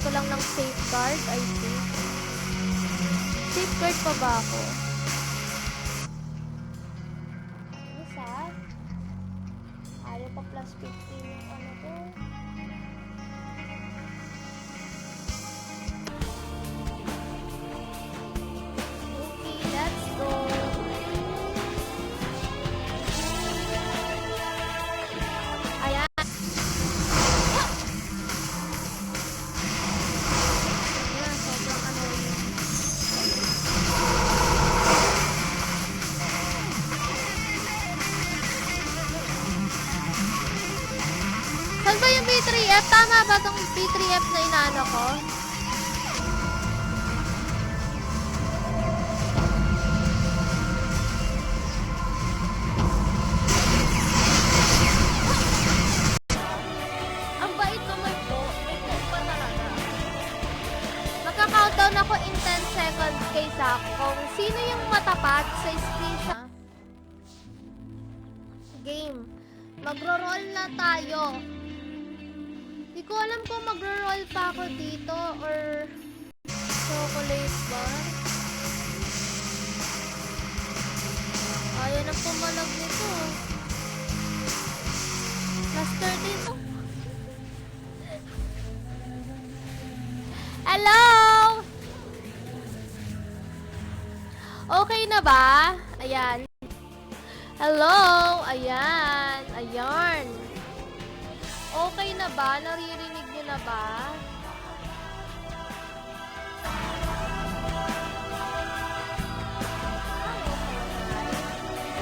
ko lang ng safeguard, I think. Safeguard pa ba ako? Isa? Ayaw pa plus 15 yung ano ko. Okay, let's go. Ayan. Ayan, sobrang annoying. Saan ba yung B3F? Tama ba itong B3F na inaano ko? Ang bait naman po. May po pa talaga. Magka-countdown ako in 10 seconds kaysa kung sino yung matapat sa screenshot. Game. Magro-roll na tayo. Di ko alam kung magro-roll pa ako dito or chocolate bar. Ayaw nang pumalag nito. Plus 13. Oh. Hello! Okay na ba? Ayan. Hello! Ayan. Ayan. Okay na ba? Naririnig niyo na ba?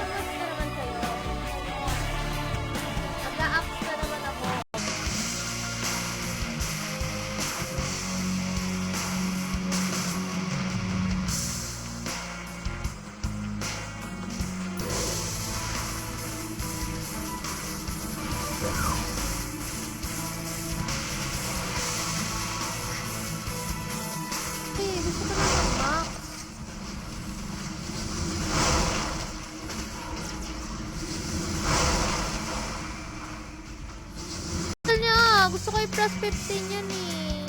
Kamusta naman kayo? Mag-a-apps na naman ako. Gusto ko na mag-max. Gusto niya. Gusto ko yung plus 15 yan eh.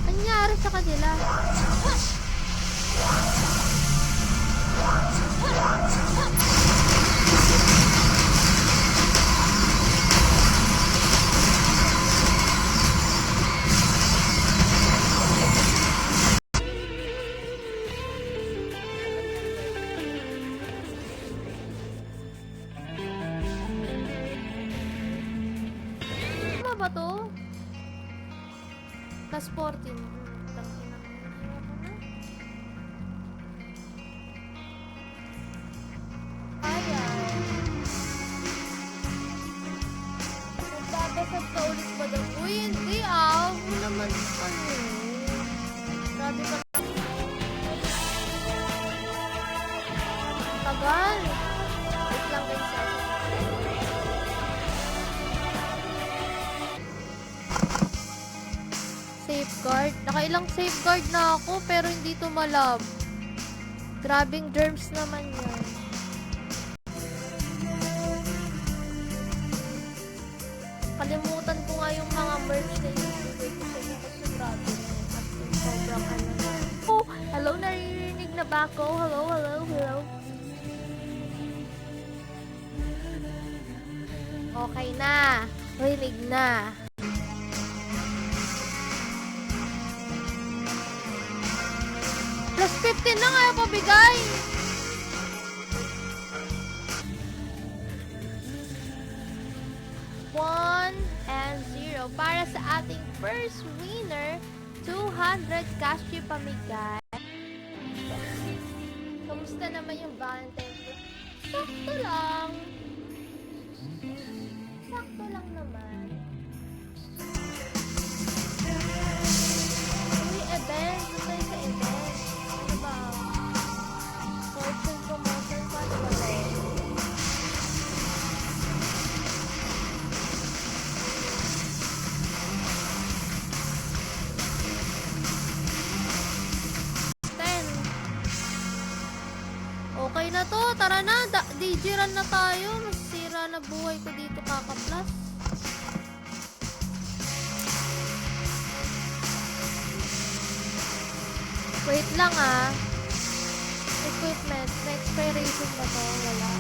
Anyari sa kanila? Tama ba to? Plus 14. Tangina. Ayan. Magbabasag ka ulit ba daw? Uy, hindi ah. Huwag mo naman ano. Grabe ka. Tagal. Wait lang guys. Safeguard. Nakailang safeguard na ako pero hindi tumalab. Grabing germs naman yan. Kalimutan ko nga yung mga merch na inisipay ko sa inyo kasi grabe na yun. At yung sobrang ano na. Oh, hello, naririnig na ba ako? Hello, hello, hello. Okay na. Rinig na. Plus 15 lang ayaw pabigay. One and 0 para sa ating first winner, 200 cash pamigay. Kamusta naman yung Valentine's Day? Sakto lang. Sakto lang naman. Uy, event. Doon tayo sa event. Ano ba? Fortune promotion pa. Ano ba tayo? na to. Tara na. DJ run na tayo. Masira na buhay ko dito, kakaplas. Wait lang ah. Equipment. May expiration ba to? Wala.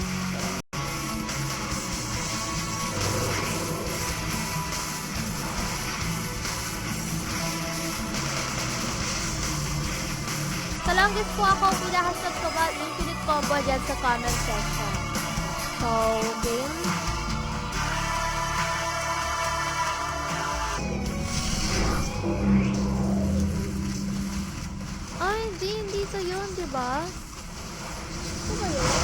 Salangis po ako pinahasag ko ba infinite combo dyan sa comment section. So, game. Ay, hindi to yun, diba? Ito ba yun?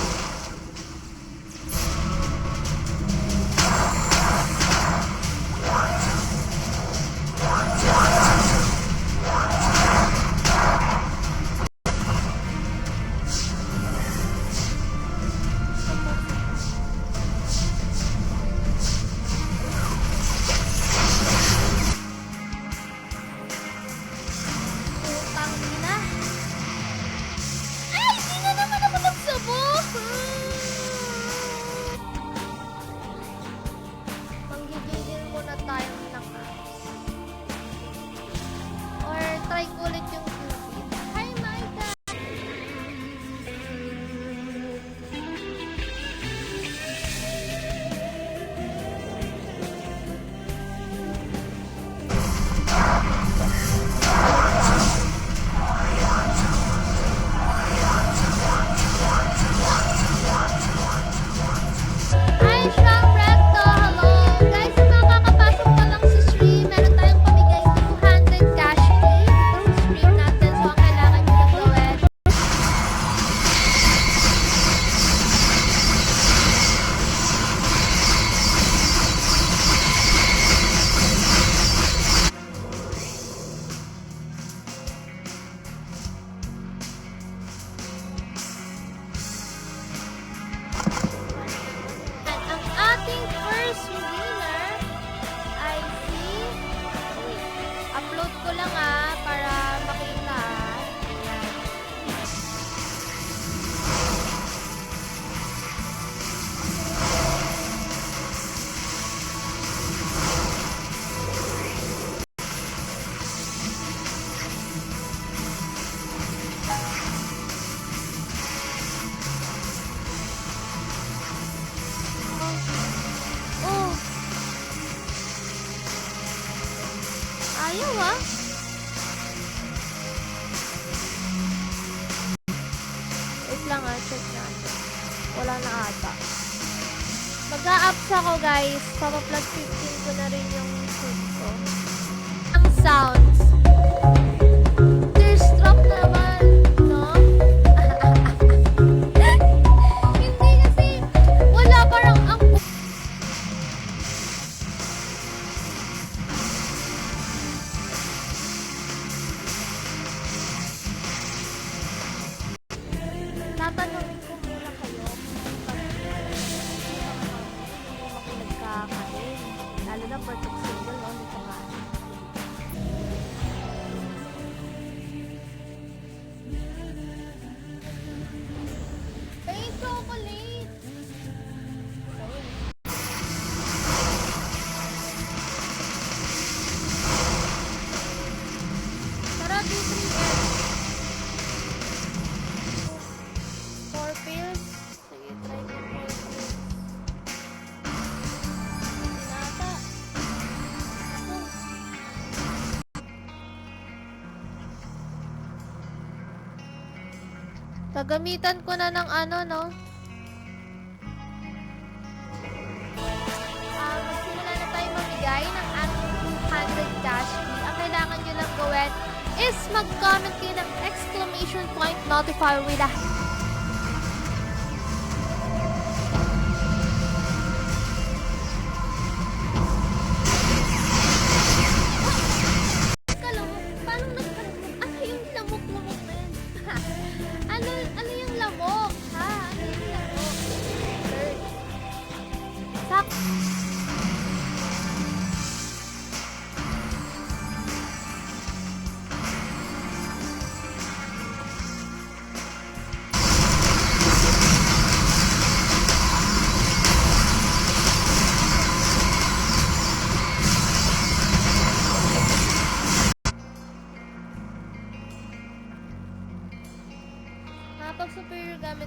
Ayaw ah. Wait lang ah, check natin. Wala na ata. Mag-a-ups ako guys. Papa-plus 15 ko na rin yung food ko. Ang sounds. Tearstrap naman, no? Hindi kasi, wala parang ang tatanungin ko muna kayo kung ako nagkakain. Lalo na perfect single, no? Hindi ko kain. Hey, chocolate! Tara, D3M. 4 pills. Sige, try ko 4 pills. Sinata. Gagamitan ko na ng ano, no? Magsimula na tayo mamigay ng ating 200 cash fee. Ang kailangan nyo lang gawin is mag-comment kayo ng exclamation point notifier with a ano yung lamok? Ha? Ano yung lamok? Search. Sak.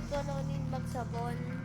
ko no need magsabon.